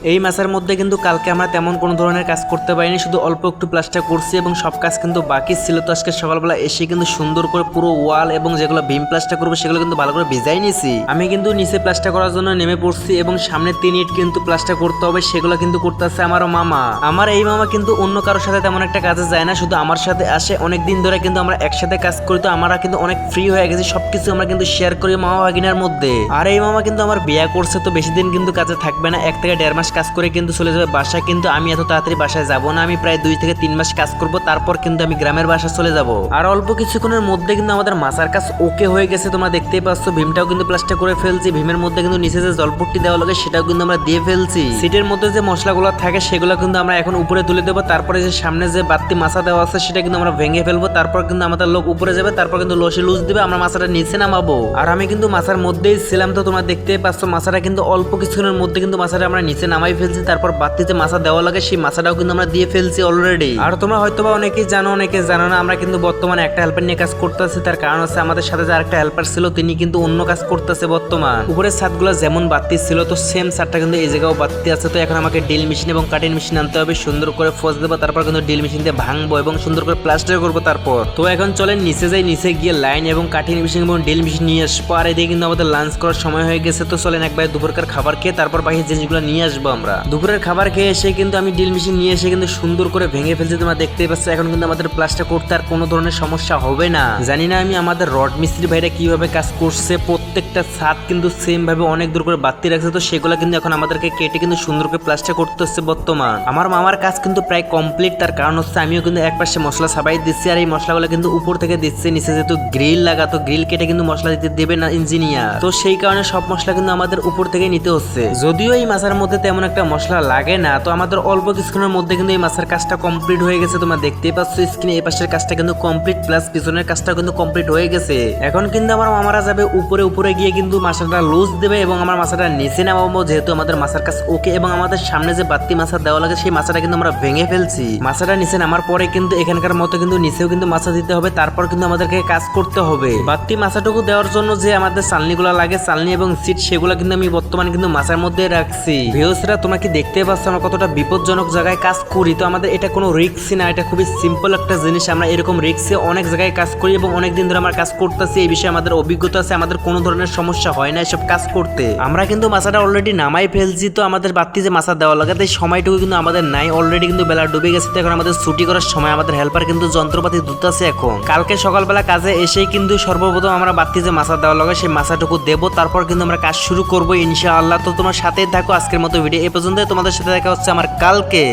এই মাছের মধ্যে কিন্তু কালকে আমরা তেমন কোনো ধরনের কাজ করতে পারিনি, শুধু অল্প একটু প্লাস্টার করছি এবং সব কাজ কিন্তু বাকি ছিল। তো আজকে সকালবেলা এসে কিন্তু সুন্দর করে পুরো ওয়াল এবং যেগুলো ভীম প্লাস্টার করবো সেগুলো কিন্তু ভালো করে ভিজাই নিয়েছি। আমি কিন্তু নিচে প্লাস্টার করার জন্য নেমে পড়ছি এবং সামনে 3 ইট কিন্তু প্লাস্টার করতে হবে, সেগুলো কিন্তু করতেছে আমার মামা। আমার এই মামা কিন্তু অন্য কারোর সাথে তেমন একটা কাজে যায় না, শুধু আমার সাথে আসে। অনেক দিন ধরে কিন্তু আমরা একসাথে কাজ করি, তো আমরা কিন্তু অনেক ফ্রি হয়ে গেছি, সবকিছু আমরা কিন্তু শেয়ার করি মামা ভাগিনার মধ্যে। আর এই মামা কিন্তু আমার বিয়ে করছে, তো বেশি দিন কিন্তু কাজে থাকবে না, 1 থেকে 1.5 মাস কাজ করে কিন্তু চলে যাবে বাসায়। কিন্তু আমি এত তাড়াতাড়ি বাসায় যাব না, আমি প্রায় 2 থেকে 3 মাস কাজ করব, তারপর কিন্তু আমি গ্রামের বাসায় চলে যাব। আর অল্প কিছুক্ষণের মধ্যে কিন্তু আমাদের মাছার কাজ ওকে হয়ে গেছে, তোমরা দেখতেই পাচ্ছ। ভীমটাও কিন্তু প্লাস্টার করে ফেলছি, ভীমের মধ্যে কিন্তু নিচে যে জলপট্টি দেওয়া লাগে সেটাও কিন্তু আমরা দিয়ে ফেলছি। সিটের মধ্যে যে মশলাগুলো থাকে সেগুলো কিন্তু আমরা এখন উপরে তুলে দেবো, তারপরে যে সামনে যে বাড়তি মাছা দেওয়া আছে সেটা কিন্তু আমরা ভেঙে ফেলবো, তারপর কিন্তু আমাদের লোক উপরে যাবে, তারপর কিন্তু লসে লুজ দিবে, আমরা মাছাটা নিচে নামাবো। আর আমি কিন্তু মাছার মধ্যেই ছিলাম, তো তোমরা দেখতেই পাচ্ছ মাছাটা কিন্তু অল্প কিছুক্ষণের মধ্যে কিন্তু মাছাটা আমরা নিচে নামাই ফেলছি। তারপর বাড়তি যে মাছা দেওয়া লাগে সেই মাছাটাও কিন্তু আমরা দিয়ে ফেলছি অলরেডি। আর তোমরা হয়তোবা অনেকেই জানো, অনেকে জানো না, আমরা কিন্তু বর্তমানে একটা হেল্পার নিয়ে কাজ করতেছি। তার কারণ হচ্ছে আমাদের সাথে যে আরেকটা হেল্পার ছিল তিনি কিন্তু অন্য কাজ করতেছে বর্তমান। উপরের ছাদগুলো যেমন বাড়তি ছিল, তো সেম ছাদটা কিন্তু এই জায়গাও বাড়তি আছে। তো এখন আমাকে ড্রিল মেশিন এবং কাটিং মেশিন আনতে হবে, সুন্দর করে ফোর্স দেবো, তারপর কিন্তু ড্রিল মেশিন দিয়ে ভাঙবো এবং সুন্দর করে প্লাস্টার করবো। তারপর তো এখন চলেন নিচে যাই, নিচে গিয়ে লাইন এবং কাটিং মেশিন এবং ড্রিল মেশিন নিয়ে আসবো। আর এদিকে কিন্তু আমাদের লাঞ্চ করার সময় হয়ে গেছে, তো চলেন একবার দুপুরকার খাবার খেয়ে তারপর বাকি জিনিসগুলো নিয়ে আসবো আমরা। দুপুরের খাবার খেয়ে এসে কিন্তু আমি ড্রিল মেশিন নিয়ে এসে কিন্তু সুন্দর করে ভেঙে ফেলছি, তোমরা দেখতেই পাচ্ছ। এখন কিন্তু আমাদের প্লাস্টার করতে আর কোনো ধরনের সমস্যা হবে না। জানি না আমি আমাদের রড মিস্ত্রি ভাইরা কিভাবে কাজ করছে, প্রত্যেকটা ছাদ কিন্তু সেম ভাবে অনেক দূর করে বাড়তি রাখছে, তো সেগুলো কিন্তু এখন আমাদেরকে কেটে কিন্তু সুন্দর করে প্লাস্টার করতে হচ্ছে বর্তমান। আমার মামার কাজ কিন্তু প্রায় কমপ্লিট, তার কারণ হচ্ছে আমিও কিন্তু এক পাশে মশলা ছাপাই দিচ্ছি, আর এই মশলাগুলো কিন্তু উপর থেকে দিচ্ছে নিচে, যেহেতু গ্রিল লাগা, তো গ্রিল কেটে কিন্তু মশলা দিতে দেবে না ইঞ্জিনিয়ার, তো সেই কারণে সব মশলা কিন্তু আমাদের উপর থেকে নিতে হচ্ছে। যদিও এই মাছের মধ্যে তেমন একটা মশলা লাগে না, তো আমাদের অল্প কিছুক্ষণের মধ্যে কিন্তু এই মাছের কাজটা কমপ্লিট হয়ে গেছে। তোমরা দেখতেই পাচ্ছ স্ক্রিনে এই পাশের কাজটা কিন্তু কমপ্লিট, প্লাস পিছনের কাজটা কিন্তু কমপ্লিট হয়ে গেছে। এখন কিন্তু আমার মামারা যাবে উপরে, উপরে গিয়ে কিন্তু মাছটা লুজ দেবে এবং আমার মাছটা নিচে নামাবো, যেহেতু আমাদের মাছের কাজ ওকে। এবং আমাদের সামনে যে বাড়তি মাছা দেওয়া লাগে সেই মাছটা কিন্তু আমরা ভেঙে ফেলছি। মাছটা নিচে নামার পরে কিন্তু এখানকার মতো কিন্তু নিচেও কিন্তু মাছা দিতে হবে, তারপর কিন্তু আমাদেরকে কাজ করতে হবে। বাড়তি মাছাটুকু দেওয়ার জন্য যে আমাদের চালনিগুলো লাগে, চালনি এবং সিট, সেগুলো কিন্তু আমি বর্তমানে কিন্তু মাছার মধ্যে রাখছি। ভিউসরা তোমরা কি দেখতে পাচ্ছ আমরা কতটা বিপজ্জনক জায়গায় কাজ করি? তো আমাদের এটা কোনো রিস্ক না, এটা খুবই সিম্পল একটা জিনিস। আমরা এরকম রিস্কে অনেক জায়গায় কাজ করি এবং অনেক দিন ধরে আমরা কাজ করতেছি, এই বিষয়ে আমাদের অভিজ্ঞতা আছে, আমাদের কোনো ধরনের সমস্যা হয় না এসব কাজ করতে। আমরা কিন্তু মাছাটা অলরেডি নামাই ফেলছি, তো আমাদের বাড়তি যে মাছা দেওয়া লাগে তাই সময়টুকু কিন্তু আমাদের নাই, অলরেডি কিন্তু বেলা ডুবে গেছে। তো এখন আমাদের ছুটি করার সময়, আমাদের হেল্পার কিন্তু যন্ত্রপাতি ধুতেছে এখন। কালকে সকালবেলা কাজে এসেই কিন্তু সর্বপ্রথম আমরা বাড়তি যে মাছা দেওয়া লাগে সেই মাছাটুকু দেবো, তারপর কিন্তু আমরা কাজ শুরু করবো ইনশাআল্লাহ। তো তোমার সাথে থাকো, আজকের মতো ভিডিও এই পর্যন্ত, তোমাদের সাথে দেখা হচ্ছে আমার কালকে।